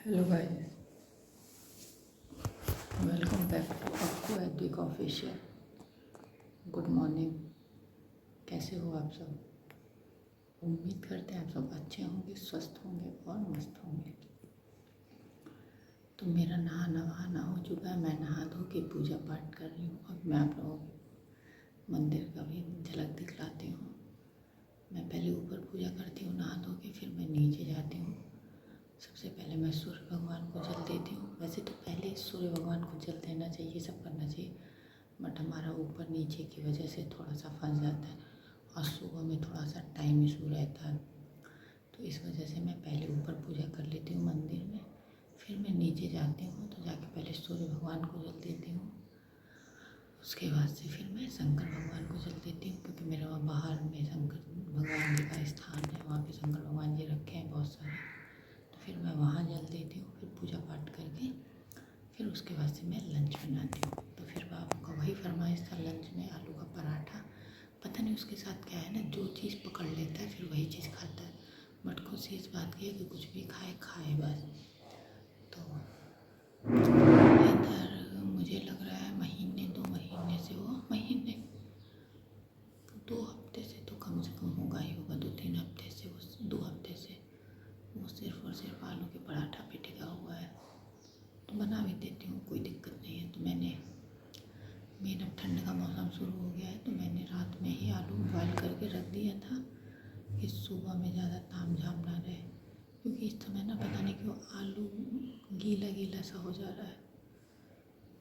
Hello guys, welcome back to आपको एदिक official. Good morning. कैसे हो आप सब? उम्मीद करते हैं आप सब अच्छे होंगे, स्वस्थ होंगे और मस्त होंगे। तो मेरा नहाना वहाना हो चुका है। मैं नहा धो के पूजा पाठ कर रही हूँ। अब मैं आप लोगों को मंदिर का भी झलक दिखलाती हूँ। मैं पहले ऊपर पूजा करती हूँ नहा धो के, फिर मैं नीचे जाती हूँ। सबसे पहले मैं सूर्य भगवान को जल देती हूँ। वैसे तो पहले सूर्य भगवान को जल देना चाहिए, सब करना चाहिए, बट हमारा ऊपर नीचे की वजह से थोड़ा सा फंस जाता है और सुबह में थोड़ा सा टाइम इशू रहता है। तो इस वजह से मैं पहले ऊपर पूजा कर लेती हूँ मंदिर में, फिर मैं नीचे जाती हूँ। तो जाके पहले सूर्य भगवान को जल देती हूँ। उसके बाद से फिर मैं शंकर भगवान को जल देती हूँ, क्योंकि मेरे वहाँ बाहर में शंकर भगवान जी का स्थान है। वहाँ पे शंकर भगवान जी रखे हैं बहुत सारे। फिर मैं वहाँ जल देती हूँ। फिर पूजा पाठ करके फिर उसके बाद से मैं लंच बनाती हूँ। तो फिर बाबू का वही फरमाइश था, लंच में आलू का पराठा। पता नहीं उसके साथ क्या है ना, जो चीज़ पकड़ लेता है फिर वही चीज़ खाता है। बट खुशी इस बात की है कि कुछ भी खाए खाए बस। तो इधर मुझे लग रहा है महीने 2 महीने से, वो महीने 2 हफ्ते से तो कम से कम होगा ही होगा, 2-3 हफ्ते से, वो 2 हफ्ते से वो सिर्फ़ और सिर्फ आलू के पराठा पे टिका हुआ है। तो बना भी देती हूँ, कोई दिक्कत नहीं है। तो मैंने अब ठंड का मौसम शुरू हो गया है, तो मैंने रात में ही आलू बॉयल करके रख दिया था कि सुबह में ज़्यादा ताम झाम ना रहे। क्योंकि इस समय ना पता नहीं क्यों आलू गीला गीला सा हो जा रहा है,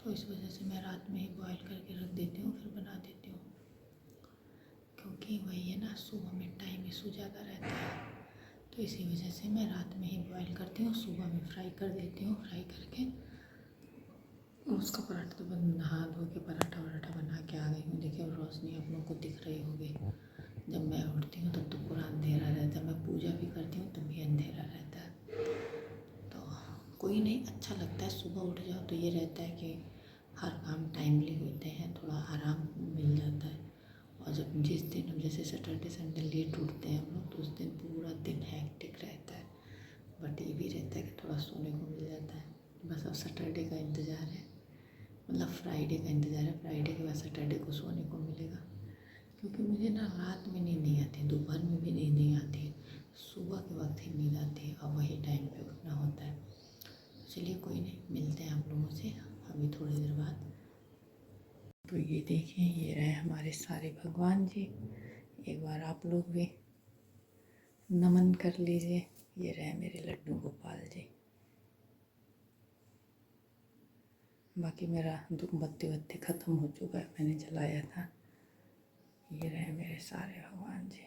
तो इस वजह से मैं रात में ही बॉयल करके रख देती हूँ, फिर बना देती हूँ। क्योंकि वही है ना, सुबह में टाइम इशू ज़्यादा रहता है, तो इसी वजह से मैं रात में ही बॉयल करती हूँ, सुबह में फ्राई कर देती हूँ। फ्राई करके उसका पराठा तो नहा धो के पराठा वराठा बना के आ गई हूँ। देखिए और रोशनी आप लोगों को दिख रही होगी। जब मैं उठती हूँ तब तो पूरा अंधेरा रहता है, मैं पूजा भी करती हूँ तब भी अंधेरा रहता है। तो कोई नहीं, अच्छा लगता है सुबह उठ जाओ तो ये रहता है कि हर काम टाइमली होते हैं, थोड़ा आराम मिल जाता है। और जब जिस दिन हम जैसे सैटरडे संडे लेट उठते हैं हम लोग, तो उस दिन पूरा दिन हैक्टिक रहता है। बट ये भी रहता है कि थोड़ा सोने को मिल जाता है। बस अब सैटरडे का इंतज़ार है, मतलब फ्राइडे का इंतज़ार है। फ्राइडे के बाद सैटरडे को सोने को मिलेगा। क्योंकि मुझे ना रात में नींद नहीं आती, दोपहर में भी नींद नहीं आती, सुबह के वक्त ही नींद आती है और वही टाइम पे उठना होता है। चलिए कोई नहीं, मिलते हैं आप लोगों से अभी थोड़ी देर बाद। तो ये देखिए, ये रहे हमारे सारे भगवान जी। एक बार आप लोग भी नमन कर लीजिए। ये रहे मेरे लड्डू गोपाल जी। बाकी मेरा बत्ती ख़त्म हो चुका है, मैंने जलाया था। ये रहे मेरे सारे भगवान जी।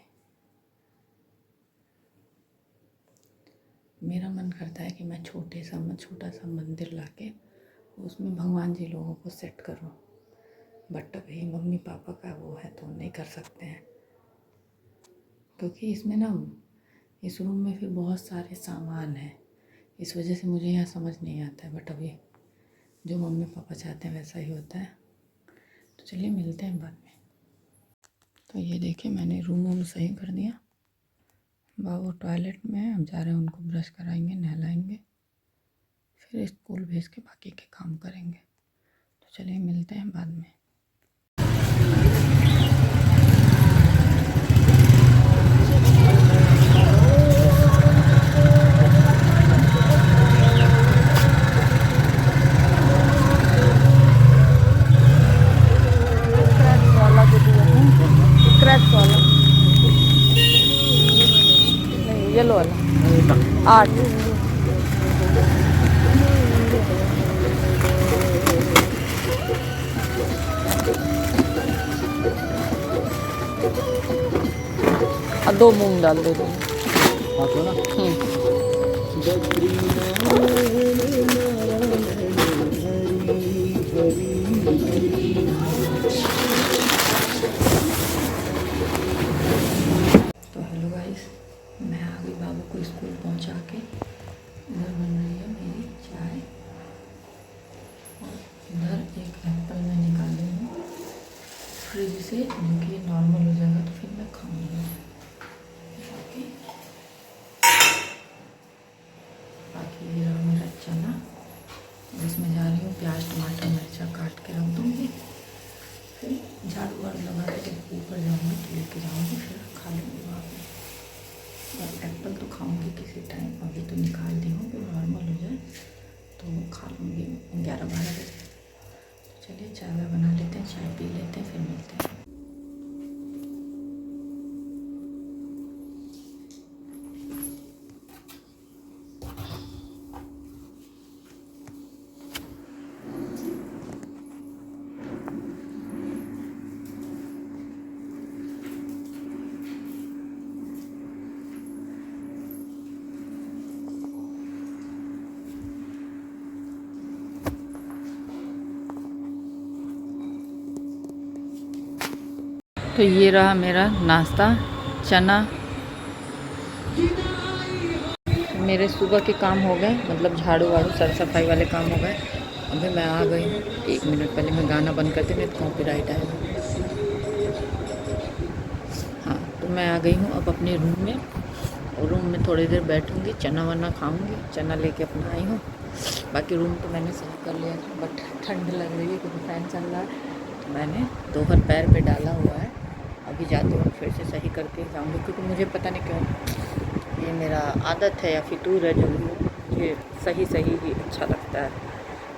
मेरा मन करता है कि मैं छोटा सा मंदिर लाके उसमें भगवान जी लोगों को सेट करूं, बट अभी मम्मी पापा का वो है तो नहीं कर सकते हैं। क्योंकि इसमें ना, इस रूम में फिर बहुत सारे सामान हैं, इस वजह से मुझे यहाँ समझ नहीं आता है। बट अभी जो मम्मी पापा चाहते हैं वैसा ही होता है। तो चलिए मिलते हैं बाद में। तो ये देखिए, मैंने रूम सही कर दिया। बाबू टॉयलेट में है, हम जा रहे हैं उनको ब्रश कराएंगे, नहलाएंगे, फिर स्कूल भेज के बाकी के काम करेंगे। तो चलिए मिलते हैं बाद में। स्क्रैच वाला नहीं, येलो वाला 8। और 2 मूंग डाल दे दो। तो हेलो गाइस, मैं आ गई बाबू को स्कूल पहुंचा के। इधर बन रही है मेरी चाय और इधर एक एप्पल मैं निकाली हूँ फ्रिज से, जो कि नॉर्मल हो जाएगा तो फिर मैं खाऊंगी। बाकी ये रहा मेरा तो ये रहा मेरा नाश्ता, चना। मेरे सुबह के काम हो गए, मतलब झाड़ू वाड़ू सर सफाई वाले काम हो गए। अभी मैं आ गई हूँ। 1 मिनट पहले मैं गाना बंद करती, नहीं तो कॉपीराइट आएगा। हाँ, तो मैं आ गई हूँ अब अपने रूम में, और रूम में थोड़ी देर बैठूँगी, चना वना खाऊँगी। चना लेके अपना आई हूँ। बाकी रूम तो मैंने सही कर लिया था, बट ठंड लग रही है क्योंकि फ़ैन चल रहा है। तो मैंने दोहर पैर पे डाला हुआ है। अभी जाते हुए फिर से सही करके जाऊँगी, क्योंकि मुझे पता नहीं क्यों ये मेरा आदत है या फितूर है, जो भी हो, मुझे सही ही अच्छा लगता है।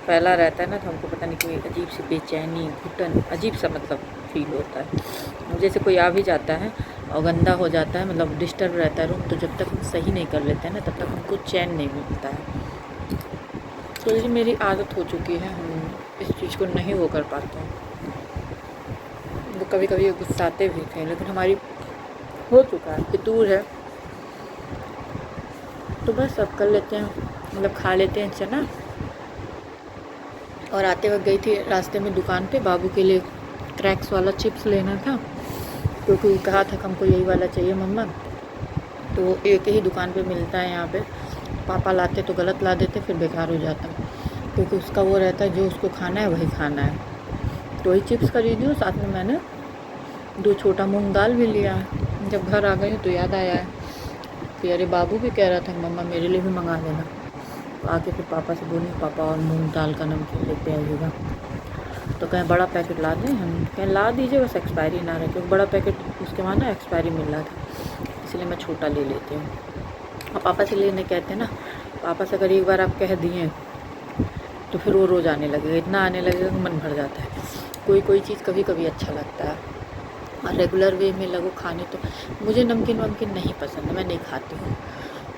फैला रहता है ना, तो हमको पता नहीं कोई अजीब सी बेचैनी, घुटन, अजीब सा मतलब फील होता है। जैसे कोई आ भी जाता है और गंदा हो जाता है, मतलब डिस्टर्ब रहता है रूम, तो जब तक हम सही नहीं कर लेते हैं ना, तब तक हमको चैन नहीं मिलता है। तो ये मेरी आदत हो चुकी है, हम इस चीज़ को नहीं वो कर पाते हैं। वो कभी कभी गुस्साते भी थे, लेकिन हमारी हो चुका है, फितूर है। तो बस अब कर लेते हैं, मतलब खा लेते हैं चना। और आते वक्त गई थी रास्ते में दुकान पे, बाबू के लिए क्रैक्स वाला चिप्स लेना था, क्योंकि कहा था हमको यही वाला चाहिए मम्मा। तो एक ही दुकान पे मिलता है यहाँ पे, पापा लाते तो गलत ला देते, फिर बेकार हो जाता, क्योंकि उसका वो रहता है जो उसको खाना है वही खाना है। तो वही चिप्स खरीदी हूँ, साथ में मैंने 2 छोटा मूंग दाल भी लिया। जब घर आ गई हूँ तो याद आया है कि अरे बाबू भी कह रहा था मम्मा मेरे लिए भी मंगा देना। तो आके फिर पापा से बोली, पापा और मूंग दाल का नमकीन लेते आइएगा। तो कहें बड़ा पैकेट ला दें, हम कहें ला दीजिए, बस एक्सपायरी ना रहे, क्योंकि बड़ा पैकेट उसके वहाँ ना एक्सपायरी मिल रहा था, इसलिए मैं छोटा ले लेती हूँ। और पापा से लेने कहते हैं ना, पापा से अगर एक बार आप कह दिए तो फिर वो रोज़ आने लगेगा, इतना आने लगेगा कि मन भर जाता है। कोई चीज़ कभी कभी अच्छा लगता है, और रेगुलर वे में लगो खाने। तो मुझे नमकीन वमकीन नहीं पसंद है, मैं नहीं खाती हूँ,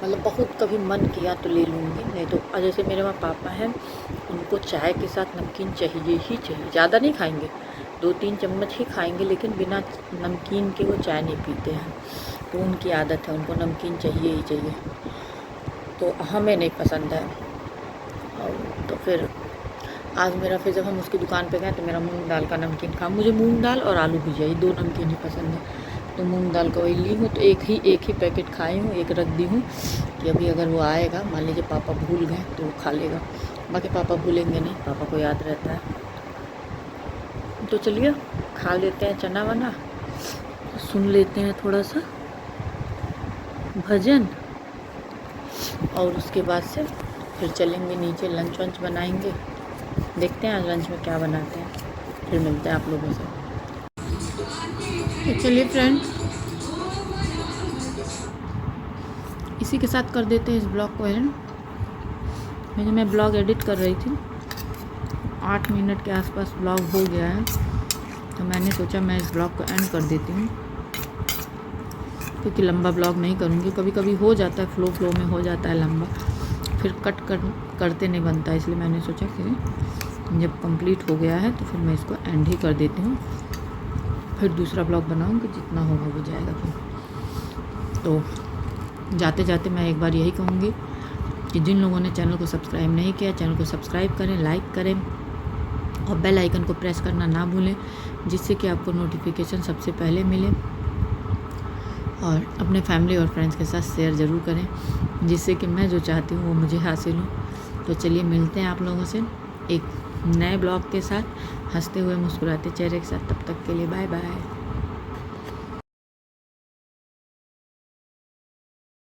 मतलब बहुत कभी मन किया तो ले लूँगी, नहीं तो जैसे मेरे वहाँ पापा हैं, उनको चाय के साथ नमकीन चाहिए ही चाहिए। ज़्यादा नहीं खाएंगे, 2-3 चम्मच ही खाएंगे, लेकिन बिना नमकीन के वो चाय नहीं पीते हैं। तो उनकी आदत है, उनको नमकीन चाहिए ही चाहिए, तो हमें नहीं पसंद है। तो फिर आज मेरा, फिर जब हम उसकी दुकान पे गए तो मेरा मूंग दाल का नमकीन खा। मुझे मूंग दाल और आलू भुजिया, ये 2 नमकीन ही पसंद है। तो मूंग दाल का वही ली हूँ, तो एक ही पैकेट खाई हूँ, एक रख दी हूँ कि अभी अगर वो आएगा, मान लीजिए पापा भूल गए तो वो खा लेगा। बाकी पापा भूलेंगे नहीं, पापा को याद रहता है। तो चलिए खा लेते हैं चना वना, सुन लेते हैं थोड़ा सा भजन, और उसके बाद से फिर चलेंगे नीचे, लंच वंच बनाएंगे। देखते हैं आज लंच में क्या बनाते हैं, फिर मिलते हैं आप लोगों से। तो चलिए फ्रेंड, इसी के साथ कर देते हैं इस ब्लॉग को एंड। मैं ब्लॉग एडिट कर रही थी, 8 मिनट के आसपास ब्लॉग हो गया है, तो मैंने सोचा मैं इस ब्लॉग को एंड कर देती हूँ, क्योंकि लंबा ब्लॉग नहीं करूँगी। कभी कभी हो जाता है, फ्लो में हो जाता है लंबा, फिर करते नहीं बनता, इसलिए मैंने सोचा कि जब कंप्लीट हो गया है तो फिर मैं इसको एंड ही कर देती हूँ, फिर दूसरा ब्लॉग बनाऊँगी, जितना होगा हो जाएगा फिर। तो जाते जाते मैं एक बार यही कहूँगी कि जिन लोगों ने चैनल को सब्सक्राइब नहीं किया, चैनल को सब्सक्राइब करें, लाइक करें, और बेल आइकन को प्रेस करना ना भूलें, जिससे कि आपको नोटिफिकेशन सबसे पहले मिले। और अपने फैमिली और फ्रेंड्स के साथ शेयर ज़रूर करें, जिससे कि मैं जो चाहती हूँ वो मुझे हासिल हो। तो चलिए मिलते हैं आप लोगों से एक नए ब्लॉग के साथ, हंसते हुए मुस्कुराते चेहरे के साथ। तब तक के लिए बाय बाय।